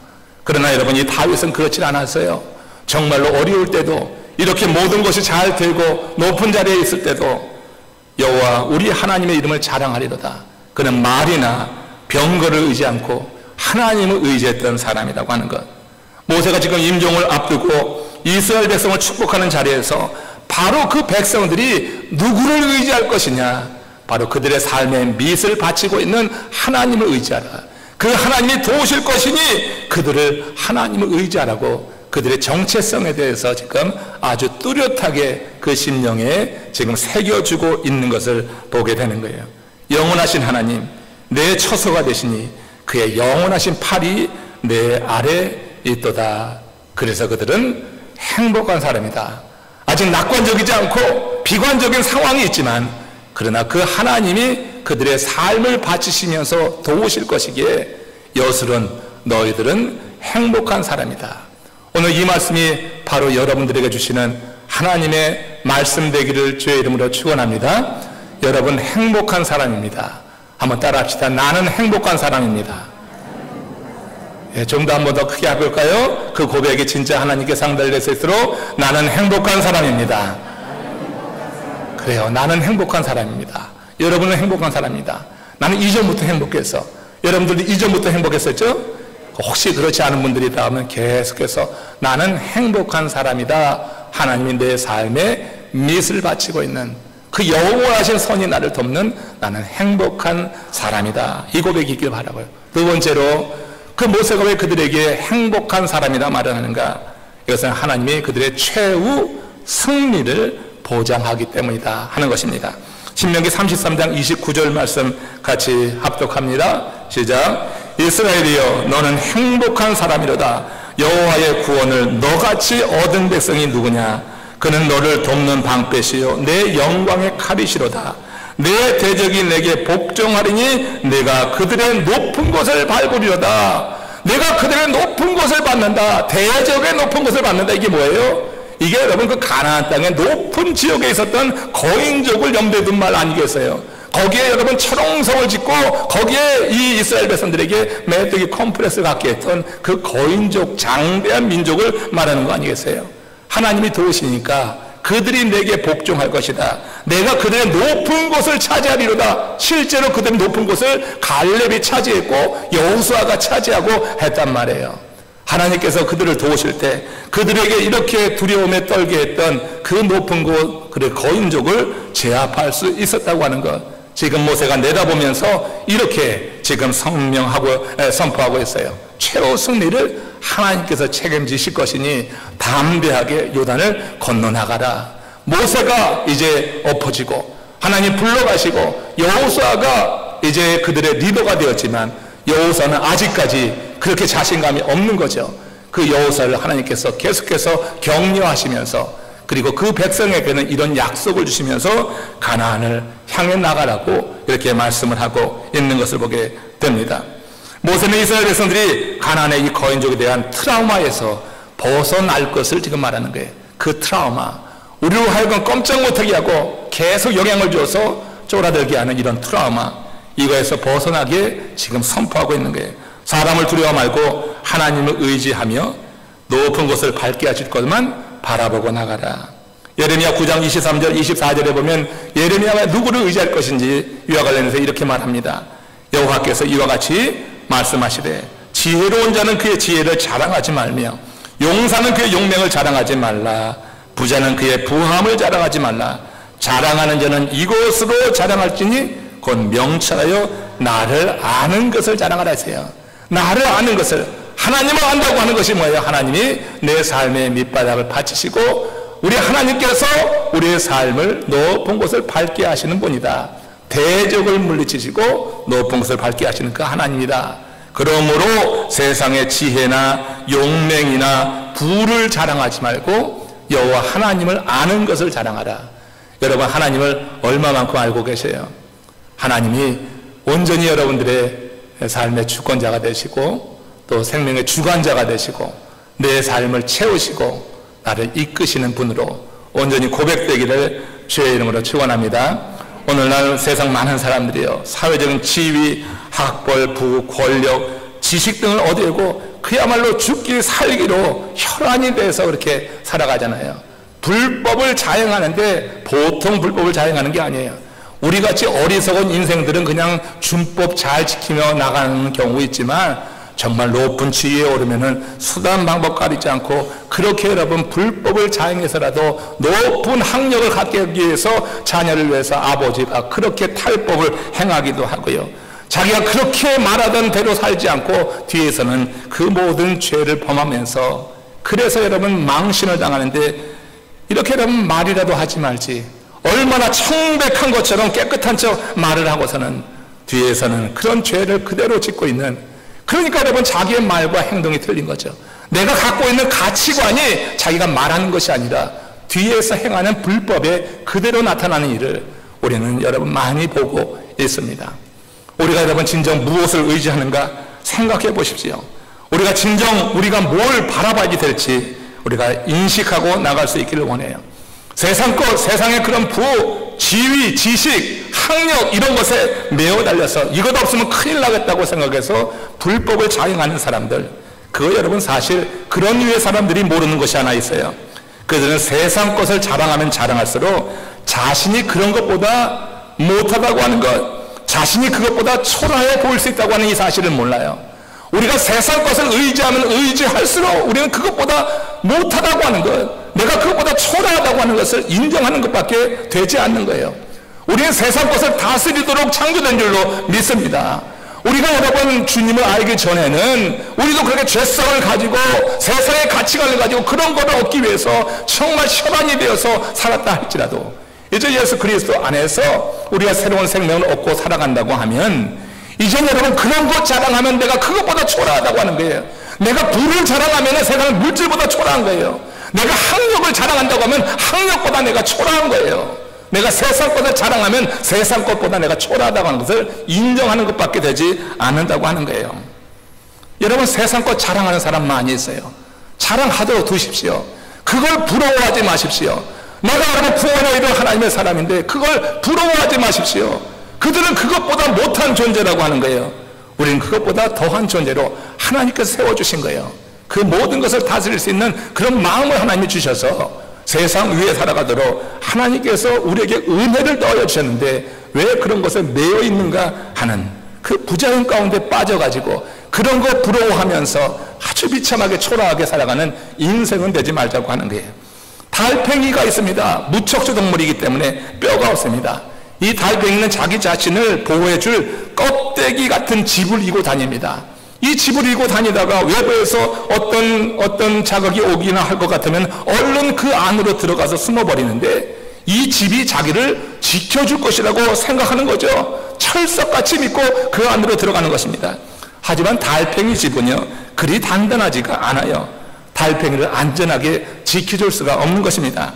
그러나 여러분, 이 다윗은 그렇지 않았어요. 정말로 어려울 때도, 이렇게 모든 것이 잘 되고 높은 자리에 있을 때도 여호와 우리 하나님의 이름을 자랑하리로다. 그는 말이나 병거를 의지 않고 하나님을 의지했던 사람이라고 하는 것. 모세가 지금 임종을 앞두고 이스라엘 백성을 축복하는 자리에서 바로 그 백성들이 누구를 의지할 것이냐, 바로 그들의 삶의 밑을 바치고 있는 하나님을 의지하라. 그 하나님이 도우실 것이니 그들을 하나님을 의지하라고 그들의 정체성에 대해서 지금 아주 뚜렷하게 그 심령에 지금 새겨주고 있는 것을 보게 되는 거예요. 영원하신 하나님, 내 처소가 되시니 그의 영원하신 팔이 내 아래 있도다. 그래서 그들은 행복한 사람이다. 아직 낙관적이지 않고 비관적인 상황이 있지만, 그러나 그 하나님이 그들의 삶을 바치시면서 도우실 것이기에 여슬은 너희들은 행복한 사람이다. 오늘 이 말씀이 바로 여러분들에게 주시는 하나님의 말씀 되기를 주의 이름으로 축원합니다. 여러분, 행복한 사람입니다. 한번 따라합시다. 나는 행복한 사람입니다. 좀 더 한 번 더 크게 해볼까요? 그 고백이 진짜 하나님께 상달될 수 있도록 나는 행복한 사람입니다. 그래요. 나는 행복한 사람입니다. 여러분은 행복한 사람입니다. 나는 이전부터 행복했어. 여러분들도 이전부터 행복했었죠? 혹시 그렇지 않은 분들이 있다면 계속해서 나는 행복한 사람이다. 하나님이 내 삶에 밑을 바치고 있는 그 영원하신 선이 나를 돕는 나는 행복한 사람이다. 이 고백이 있길 바라고요. 두 번째로, 그 모세가 왜 그들에게 행복한 사람이라 말을 하는가? 이것은 하나님이 그들의 최후 승리를 보장하기 때문이다 하는 것입니다. 신명기 33장 29절 말씀 같이 합독합니다. 시작. 이스라엘이여, 너는 행복한 사람이로다. 여호와의 구원을 너같이 얻은 백성이 누구냐? 그는 너를 돕는 방패시요 내 영광의 칼이시로다. 내 대적이 내게 복종하리니 내가 그들의 높은 곳을 밟으리로다. 내가 그들의 높은 곳을 받는다. 대적의 높은 곳을 받는다. 이게 뭐예요? 이게 여러분 그 가나안 땅의 높은 지역에 있었던 거인족을 염두에 둔 말 아니겠어요? 거기에 여러분 철옹성을 짓고 거기에 이 이스라엘 백성들에게 메뚜기 컴플렉스를 갖게 했던 그 거인족, 장대한 민족을 말하는 거 아니겠어요? 하나님이 도우시니까 그들이 내게 복종할 것이다. 내가 그들의 높은 곳을 차지하리로다. 실제로 그들의 높은 곳을 갈렙이 차지했고 여호수아가 차지하고 했단 말이에요. 하나님께서 그들을 도우실 때 그들에게 이렇게 두려움에 떨게 했던 그 높은 곳, 그 거인족을 제압할 수 있었다고 하는 것. 지금 모세가 내다보면서 이렇게 지금 선포하고 있어요. 최후 승리를 하나님께서 책임지실 것이니 담대하게 요단을 건너나가라. 모세가 이제 엎어지고 하나님 불러가시고 여호수아가 이제 그들의 리더가 되었지만 여호수아는 아직까지 그렇게 자신감이 없는 거죠. 그 여호사를 하나님께서 계속해서 격려하시면서, 그리고 그 백성에게는 이런 약속을 주시면서 가나안을 향해 나가라고 이렇게 말씀을 하고 있는 것을 보게 됩니다. 모세는 이스라엘 백성들이 가나안의 이 거인족에 대한 트라우마에서 벗어날 것을 지금 말하는 거예요. 그 트라우마, 우리로 하여금 꼼짝 못하게 하고 계속 영향을 줘서 쫄아들게 하는 이런 트라우마, 이거에서 벗어나게 지금 선포하고 있는 거예요. 사람을 두려워 말고 하나님을 의지하며 높은 곳을 밟게 하실 것만 바라보고 나가라. 예레미야 9장 23절 24절에 보면 예레미야가 누구를 의지할 것인지 이와 관련해서 이렇게 말합니다. 여호와께서 이와 같이 말씀하시되 지혜로운 자는 그의 지혜를 자랑하지 말며 용사는 그의 용맹을 자랑하지 말라. 부자는 그의 부함을 자랑하지 말라. 자랑하는 자는 이것으로 자랑할지니 곧 명철하여 나를 아는 것을 자랑하라 하세요. 나를 아는 것을, 하나님을 안다고 하는 것이 뭐예요? 하나님이 내 삶의 밑바닥을 받치시고 우리 하나님께서 우리의 삶을 높은 곳을 밟게 하시는 분이다. 대적을 물리치시고 높은 곳을 밟게 하시는 그 하나님이다. 그러므로 세상의 지혜나 용맹이나 부를 자랑하지 말고 여호와 하나님을 아는 것을 자랑하라. 여러분, 하나님을 얼마만큼 알고 계세요? 하나님이 온전히 여러분들의 삶의 주권자가 되시고 또 생명의 주관자가 되시고 내 삶을 채우시고 나를 이끄시는 분으로 온전히 고백되기를 주의 이름으로 축원합니다. 오늘날 세상 많은 사람들이요, 사회적인 지위, 학벌, 부, 권력, 지식 등을 얻으려고 그야말로 죽기 살기로 혈안이 돼서 그렇게 살아가잖아요. 불법을 자행하는데 보통 불법을 자행하는 게 아니에요. 우리같이 어리석은 인생들은 그냥 준법 잘 지키며 나가는 경우 있지만 정말 높은 지위에 오르면은 수단 방법 가리지 않고 그렇게 여러분 불법을 자행해서라도 높은 학력을 갖기 위해서 자녀를 위해서 아버지가 그렇게 탈법을 행하기도 하고요. 자기가 그렇게 말하던 대로 살지 않고 뒤에서는 그 모든 죄를 범하면서, 그래서 여러분 망신을 당하는데, 이렇게 여러분 말이라도 하지 말지 얼마나 청백한 것처럼 깨끗한 척 말을 하고서는 뒤에서는 그런 죄를 그대로 짓고 있는, 그러니까 여러분 자기의 말과 행동이 틀린 거죠. 내가 갖고 있는 가치관이 자기가 말하는 것이 아니라 뒤에서 행하는 불법에 그대로 나타나는 일을 우리는 여러분 많이 보고 있습니다. 우리가 여러분 진정 무엇을 의지하는가 생각해 보십시오. 우리가 진정 우리가 뭘 바라봐야 될지 우리가 인식하고 나갈 수 있기를 원해요. 세상 것, 세상의 그런 부, 지위, 지식, 학력 이런 것에 매어 달려서 이것 없으면 큰일 나겠다고 생각해서 불법을 자행하는 사람들, 그거 여러분 사실 그런 류의 사람들이 모르는 것이 하나 있어요. 그들은 세상 것을 자랑하면 자랑할수록 자신이 그런 것보다 못하다고 하는 것, 자신이 그것보다 초라해 보일 수 있다고 하는 이 사실을 몰라요. 우리가 세상 것을 의지하면 의지할수록 우리는 그것보다 못하다고 하는 것, 내가 그것보다 초라하다고 하는 것을 인정하는 것밖에 되지 않는 거예요. 우리는 세상 것을 다스리도록 창조된 줄로 믿습니다. 우리가 여러분 주님을 알기 전에는 우리도 그렇게 죄성을 가지고 세상의 가치관을 가지고 그런 것을 얻기 위해서 정말 혈안이 되어서 살았다 할지라도 이제 예수 그리스도 안에서 우리가 새로운 생명을 얻고 살아간다고 하면 이제 여러분 그런 것 자랑하면 내가 그것보다 초라하다고 하는 거예요. 내가 부를 자랑하면 세상은 물질보다 초라한 거예요. 내가 학력을 자랑한다고 하면 학력보다 내가 초라한 거예요. 내가 세상 것을 자랑하면 세상 것보다 내가 초라하다고 하는 것을 인정하는 것밖에 되지 않는다고 하는 거예요. 여러분 세상 것 자랑하는 사람 많이 있어요. 자랑하도록 두십시오. 그걸 부러워하지 마십시오. 내가 여러분 부모나 이런 하나님의 사람인데 그걸 부러워하지 마십시오. 그들은 그것보다 못한 존재라고 하는 거예요. 우리는 그것보다 더한 존재로 하나님께서 세워주신 거예요. 그 모든 것을 다스릴 수 있는 그런 마음을 하나님이 주셔서 세상 위에 살아가도록 하나님께서 우리에게 은혜를 넣어 주셨는데 왜 그런 것에 매여 있는가 하는 그 부자연 가운데 빠져가지고 그런 거 부러워하면서 아주 비참하게 초라하게 살아가는 인생은 되지 말자고 하는 거예요. 달팽이가 있습니다. 무척주 동물이기 때문에 뼈가 없습니다. 이 달팽이는 자기 자신을 보호해줄 껍데기 같은 집을 이고 다닙니다. 이 집을 이고 다니다가 외부에서 어떤 자극이 오기나 할 것 같으면 얼른 그 안으로 들어가서 숨어버리는데 이 집이 자기를 지켜줄 것이라고 생각하는 거죠. 철석같이 믿고 그 안으로 들어가는 것입니다. 하지만 달팽이 집은요, 그리 단단하지가 않아요. 달팽이를 안전하게 지켜줄 수가 없는 것입니다.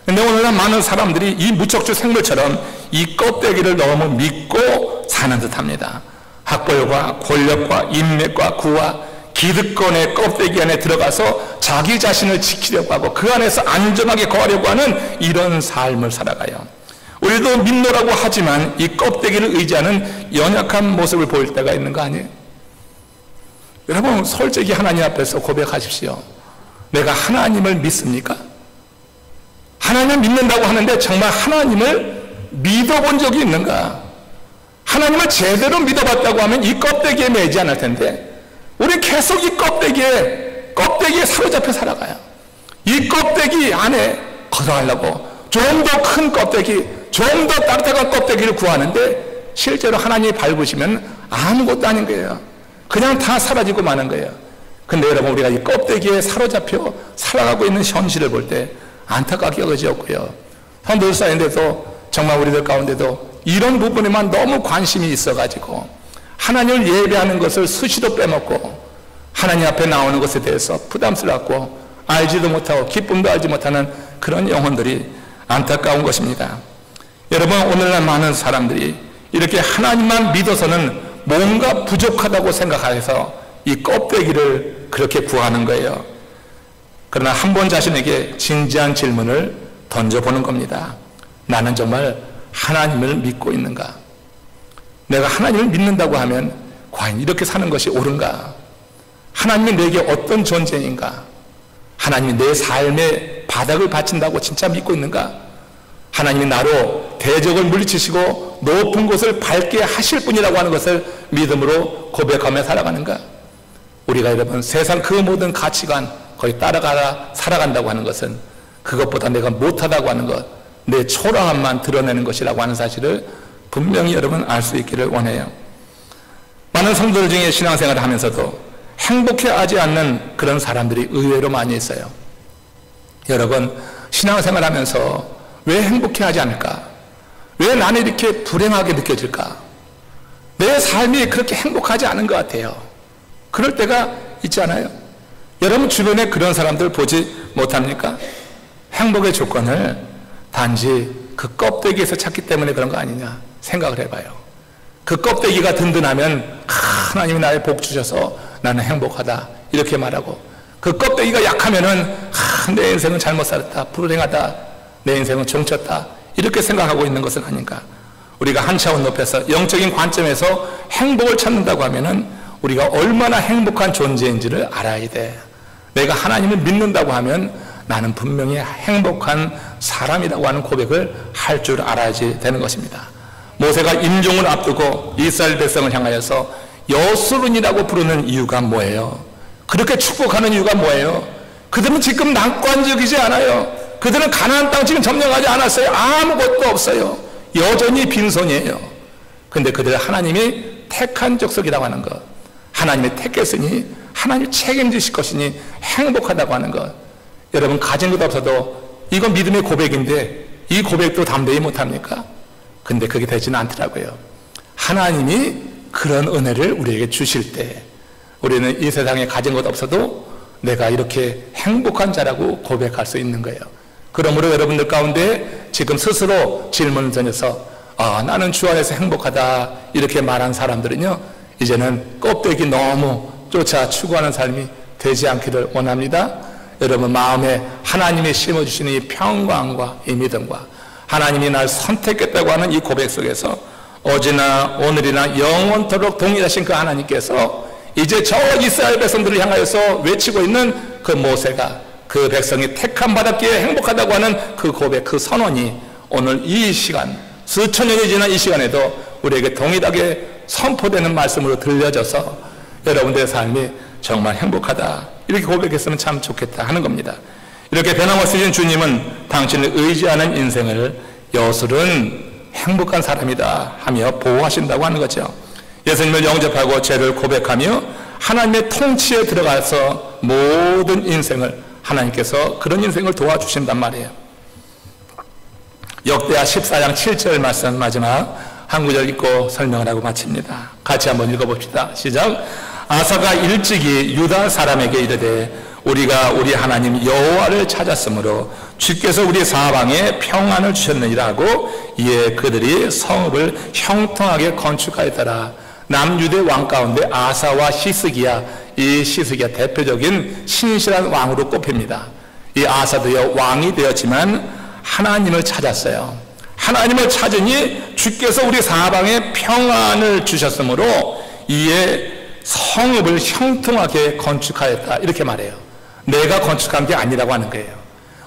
근데 오늘날 많은 사람들이 이 무척주 생물처럼 이 껍데기를 너무 믿고 사는 듯 합니다. 학벌과 권력과 인맥과 구와 기득권의 껍데기 안에 들어가서 자기 자신을 지키려고 하고 그 안에서 안전하게 거하려고 하는 이런 삶을 살아가요. 우리도 믿노라고 하지만 이 껍데기를 의지하는 연약한 모습을 보일 때가 있는 거 아니에요? 여러분, 솔직히 하나님 앞에서 고백하십시오. 내가 하나님을 믿습니까? 하나님을 믿는다고 하는데 정말 하나님을 믿어본 적이 있는가? 하나님을 제대로 믿어봤다고 하면 이 껍데기에 매지 않을 텐데 우리 계속 이 껍데기에 사로잡혀 살아가요. 이 껍데기 안에 거동하려고 좀 더 큰 껍데기, 좀 더 따뜻한 껍데기를 구하는데 실제로 하나님이 밟으시면 아무것도 아닌 거예요. 그냥 다 사라지고 마는 거예요. 근데 여러분, 우리가 이 껍데기에 사로잡혀 살아가고 있는 현실을 볼 때 안타깝게 여겨지었고요. 성도들 사이인데도 정말 우리들 가운데도 이런 부분에만 너무 관심이 있어가지고 하나님을 예배하는 것을 수시로 빼먹고 하나님 앞에 나오는 것에 대해서 부담스럽고 알지도 못하고 기쁨도 알지 못하는 그런 영혼들이 안타까운 것입니다. 여러분, 오늘날 많은 사람들이 이렇게 하나님만 믿어서는 뭔가 부족하다고 생각해서 이 껍데기를 그렇게 구하는 거예요. 그러나 한 번 자신에게 진지한 질문을 던져보는 겁니다. 나는 정말 하나님을 믿고 있는가? 내가 하나님을 믿는다고 하면 과연 이렇게 사는 것이 옳은가? 하나님이 내게 어떤 존재인가? 하나님이 내 삶의 바닥을 받친다고 진짜 믿고 있는가? 하나님이 나로 대적을 물리치시고 높은 곳을 밟게 하실 분이라고 하는 것을 믿음으로 고백하며 살아가는가? 우리가 여러분, 세상 그 모든 가치관 거의 따라가라 살아간다고 하는 것은 그것보다 내가 못하다고 하는 것, 내 초라함만 드러내는 것이라고 하는 사실을 분명히 여러분 알 수 있기를 원해요. 많은 성도들 중에 신앙생활을 하면서도 행복해하지 않는 그런 사람들이 의외로 많이 있어요. 여러분, 신앙생활 하면서 왜 행복해하지 않을까? 왜 나는 이렇게 불행하게 느껴질까? 내 삶이 그렇게 행복하지 않은 것 같아요. 그럴 때가 있지 않아요? 여러분 주변에 그런 사람들 보지 못합니까? 행복의 조건을 단지 그 껍데기에서 찾기 때문에 그런 거 아니냐 생각을 해봐요. 그 껍데기가 든든하면 하나님이 나의 복 주셔서 나는 행복하다 이렇게 말하고, 그 껍데기가 약하면은 내 인생은 잘못 살았다, 불행하다, 내 인생은 종쳤다 이렇게 생각하고 있는 것은 아닌가? 우리가 한 차원 높여서 영적인 관점에서 행복을 찾는다고 하면은 우리가 얼마나 행복한 존재인지를 알아야 돼. 내가 하나님을 믿는다고 하면 나는 분명히 행복한 사람이라고 하는 고백을 할 줄 알아야지 되는 것입니다. 모세가 임종을 앞두고 이스라엘 백성을 향하여서 여수론이라고 부르는 이유가 뭐예요? 그렇게 축복하는 이유가 뭐예요? 그들은 지금 낙관적이지 않아요. 그들은 가나안 땅 지금 점령하지 않았어요. 아무것도 없어요. 여전히 빈손이에요. 근데 그들 하나님이 택한 족속이라고 하는 것, 하나님이 택했으니 하나님이 책임지실 것이니 행복하다고 하는 것. 여러분 가진 것 없어도 이건 믿음의 고백인데 이 고백도 담대히 못합니까? 근데 그게 되지는 않더라고요. 하나님이 그런 은혜를 우리에게 주실 때 우리는 이 세상에 가진 것 없어도 내가 이렇게 행복한 자라고 고백할 수 있는 거예요. 그러므로 여러분들 가운데 지금 스스로 질문을 던져서 나는 주 안에서 행복하다 이렇게 말한 사람들은요, 이제는 껍데기 너무 쫓아 추구하는 삶이 되지 않기를 원합니다. 여러분 마음에 하나님이 심어주시는 이 평강과 이 믿음과 하나님이 날 선택했다고 하는 이 고백 속에서 어제나 오늘이나 영원토록 동일하신 그 하나님께서 이제 저 이스라엘 백성들을 향하여서 외치고 있는 그 모세가 그 백성이 택함 받았기에 행복하다고 하는 그 고백, 그 선언이 오늘 이 시간 수천 년이 지난 이 시간에도 우리에게 동일하게 선포되는 말씀으로 들려져서 여러분들의 삶이 정말 행복하다 이렇게 고백했으면 참 좋겠다 하는 겁니다. 이렇게 변함없으신 주님은 당신을 의지하는 인생을 여술은 행복한 사람이다 하며 보호하신다고 하는 거죠. 예수님을 영접하고 죄를 고백하며 하나님의 통치에 들어가서 모든 인생을 하나님께서 그런 인생을 도와주신단 말이에요. 역대하 14장 7절 말씀 마지막 한 구절 읽고 설명을 하고 마칩니다. 같이 한번 읽어봅시다. 시작. 아사가 일찍이 유다 사람에게 이르되 우리가 우리 하나님 여호와를 찾았으므로 주께서 우리 사방에 평안을 주셨느니라 하고 이에 그들이 성읍을 형통하게 건축하였더라. 남유대 왕 가운데 아사와 히스기야, 이 히스기야 대표적인 신실한 왕으로 꼽힙니다. 이 아사도요 왕이 되었지만 하나님을 찾았어요. 하나님을 찾으니 주께서 우리 사방에 평안을 주셨으므로 이에 성읍을 형통하게 건축하였다, 이렇게 말해요. 내가 건축한 게 아니라고 하는 거예요.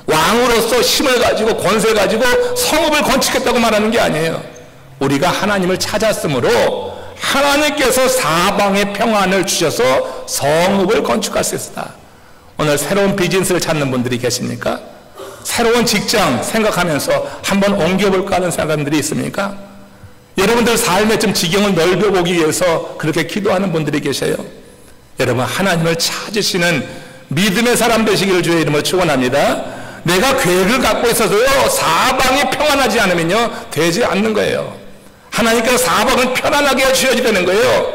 왕으로서 힘을 가지고 권세 가지고 성읍을 건축했다고 말하는 게 아니에요. 우리가 하나님을 찾았으므로 하나님께서 사방에 평안을 주셔서 성읍을 건축할 수 있었다. 오늘 새로운 비즈니스를 찾는 분들이 계십니까? 새로운 직장 생각하면서 한번 옮겨볼까 하는 사람들이 있습니까? 여러분들 삶의 좀 지경을 넓혀보기 위해서 그렇게 기도하는 분들이 계셔요. 여러분, 하나님을 찾으시는 믿음의 사람 되시기를 주의 이름으로 축원합니다. 내가 계획을 갖고 있어서요 사방이 평안하지 않으면요 되지 않는 거예요. 하나님께서 사방을 편안하게 해주셔야 되는 거예요.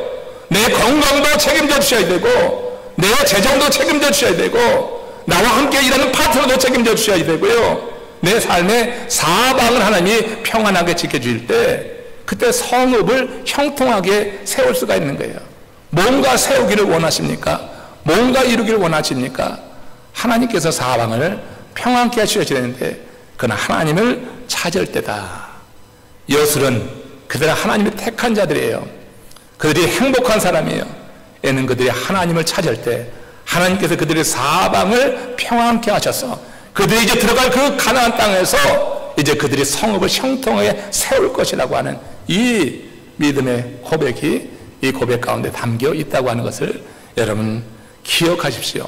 내 건강도 책임져 주셔야 되고, 내 재정도 책임져 주셔야 되고, 나와 함께 일하는 파트너도 책임져 주셔야 되고요. 내 삶의 사방을 하나님이 평안하게 지켜주실 때 그때 성읍을 형통하게 세울 수가 있는 거예요. 뭔가 세우기를 원하십니까? 뭔가 이루기를 원하십니까? 하나님께서 사방을 평안케 하셔야 되는데 그는 하나님을 찾을 때다. 여술은 그들은 하나님이 택한 자들이에요. 그들이 행복한 사람이에요. 얘는 그들이 하나님을 찾을 때 하나님께서 그들의 사방을 평안케 하셔서 그들이 이제 들어갈 그 가나안 땅에서 이제 그들이 성읍을 형통하게 세울 것이라고 하는 이 믿음의 고백이 이 고백 가운데 담겨 있다고 하는 것을 여러분 기억하십시오.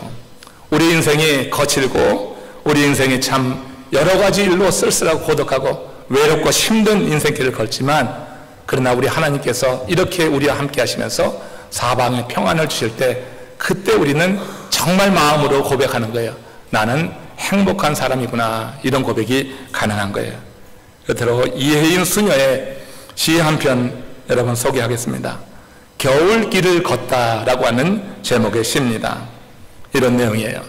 우리 인생이 거칠고 우리 인생이 참 여러 가지 일로 쓸쓸하고 고독하고 외롭고 힘든 인생길을 걸지만, 그러나 우리 하나님께서 이렇게 우리와 함께 하시면서 사방에 평안을 주실 때 그때 우리는 정말 마음으로 고백하는 거예요. 나는 행복한 사람이구나, 이런 고백이 가능한 거예요. 그렇다고 이혜인 수녀의 시 한 편 여러분 소개하겠습니다. 겨울길을 걷다라고 하는 제목의 시입니다. 이런 내용이에요.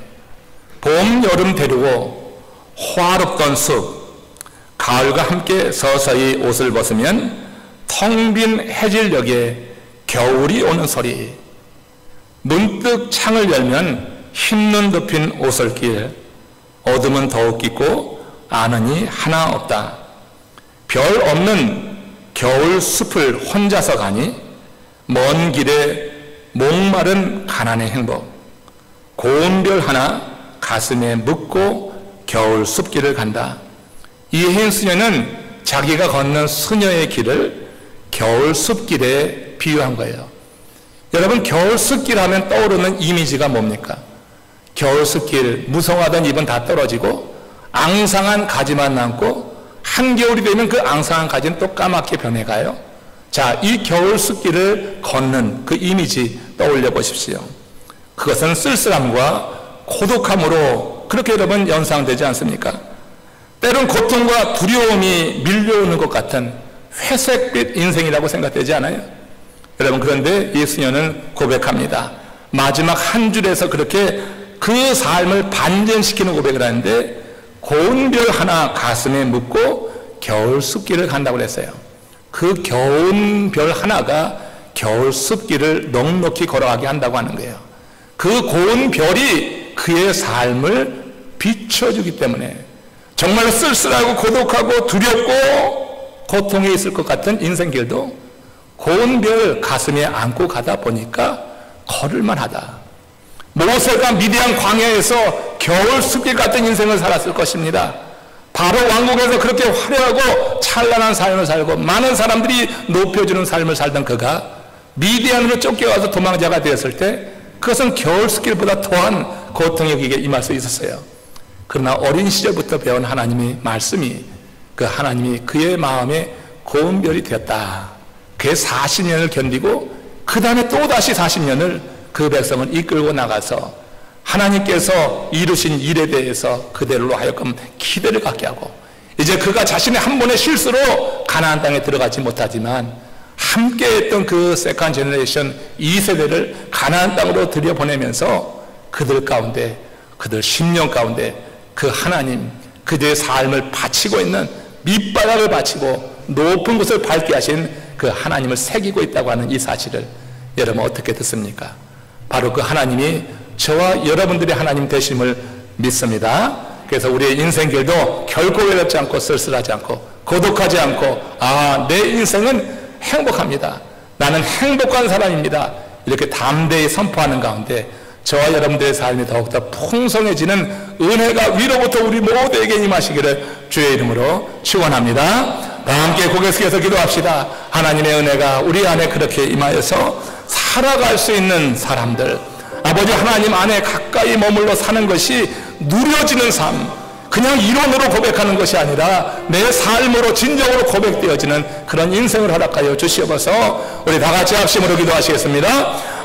봄, 여름 데리고 화롭던 숲, 가을과 함께 서서히 옷을 벗으면 텅 빈 해질녘에 겨울이 오는 소리, 문득 창을 열면 흰눈 덮인 오솔길, 어둠은 더욱 깊고 아는이 하나 없다. 별 없는 겨울 숲을 혼자서 가니 먼 길에 목마른 가난의 행복, 고운 별 하나 가슴에 묻고 겨울 숲길을 간다. 이혜인 수녀는 자기가 걷는 수녀의 길을 겨울 숲길에 비유한 거예요. 여러분, 겨울 숲길 하면 떠오르는 이미지가 뭡니까? 겨울 숲길, 무성하던 잎은 다 떨어지고 앙상한 가지만 남고 한겨울이 되면 그 앙상한 가지는 또 까맣게 변해가요. 자, 이 겨울 숲길을 걷는 그 이미지 떠올려 보십시오. 그것은 쓸쓸함과 고독함으로 그렇게 여러분 연상되지 않습니까? 때론 고통과 두려움이 밀려오는 것 같은 회색빛 인생이라고 생각되지 않아요? 여러분, 그런데 이 수녀는 고백합니다. 마지막 한 줄에서 그렇게 그 삶을 반전시키는 고백을 하는데, 고운 별 하나 가슴에 묻고 겨울 숲길을 간다고 그랬어요. 그 겨운 별 하나가 겨울 숲길을 넉넉히 걸어가게 한다고 하는 거예요. 그 고운 별이 그의 삶을 비춰주기 때문에 정말 쓸쓸하고 고독하고 두렵고 고통에 있을 것 같은 인생길도 고운 별 가슴에 안고 가다 보니까 걸을만 하다. 모세가 미디안 광야에서 겨울 숲길 같은 인생을 살았을 것입니다. 바로 왕국에서 그렇게 화려하고 찬란한 삶을 살고 많은 사람들이 높여주는 삶을 살던 그가 미디안으로 쫓겨와서 도망자가 되었을 때 그것은 겨울 숲길보다 더한 고통에 그에게 임할 수 있었어요. 그러나 어린 시절부터 배운 하나님의 말씀이, 그 하나님이 그의 마음에 고운 별이 되었다. 그의 40년을 견디고 그 다음에 또다시 40년을 그 백성을 이끌고 나가서 하나님께서 이루신 일에 대해서 그대로 하여금 기대를 갖게 하고, 이제 그가 자신의 한 번의 실수로 가나안 땅에 들어가지 못하지만 함께했던 그 세컨 제너레이션 2세대를 가나안 땅으로 들여보내면서 그들 가운데, 그들 10년 가운데 그 하나님, 그들의 삶을 바치고 있는, 밑바닥을 바치고 높은 곳을 밟게 하신 그 하나님을 새기고 있다고 하는 이 사실을 여러분 어떻게 듣습니까? 바로 그 하나님이 저와 여러분들의 하나님 되심을 믿습니다. 그래서 우리의 인생길도 결코 외롭지 않고 쓸쓸하지 않고 고독하지 않고, 내 인생은 행복합니다, 나는 행복한 사람입니다, 이렇게 담대히 선포하는 가운데 저와 여러분들의 삶이 더욱더 풍성해지는 은혜가 위로부터 우리 모두에게 임하시기를 주의 이름으로 축원합니다. 다 함께 고개 숙여서 기도합시다. 하나님의 은혜가 우리 안에 그렇게 임하여서 살아갈 수 있는 사람들, 아버지 하나님 안에 가까이 머물러 사는 것이 누려지는 삶, 그냥 이론으로 고백하는 것이 아니라 내 삶으로 진정으로 고백되어지는 그런 인생을 허락하여 주시옵소서. 우리 다 같이 합심으로 기도하시겠습니다.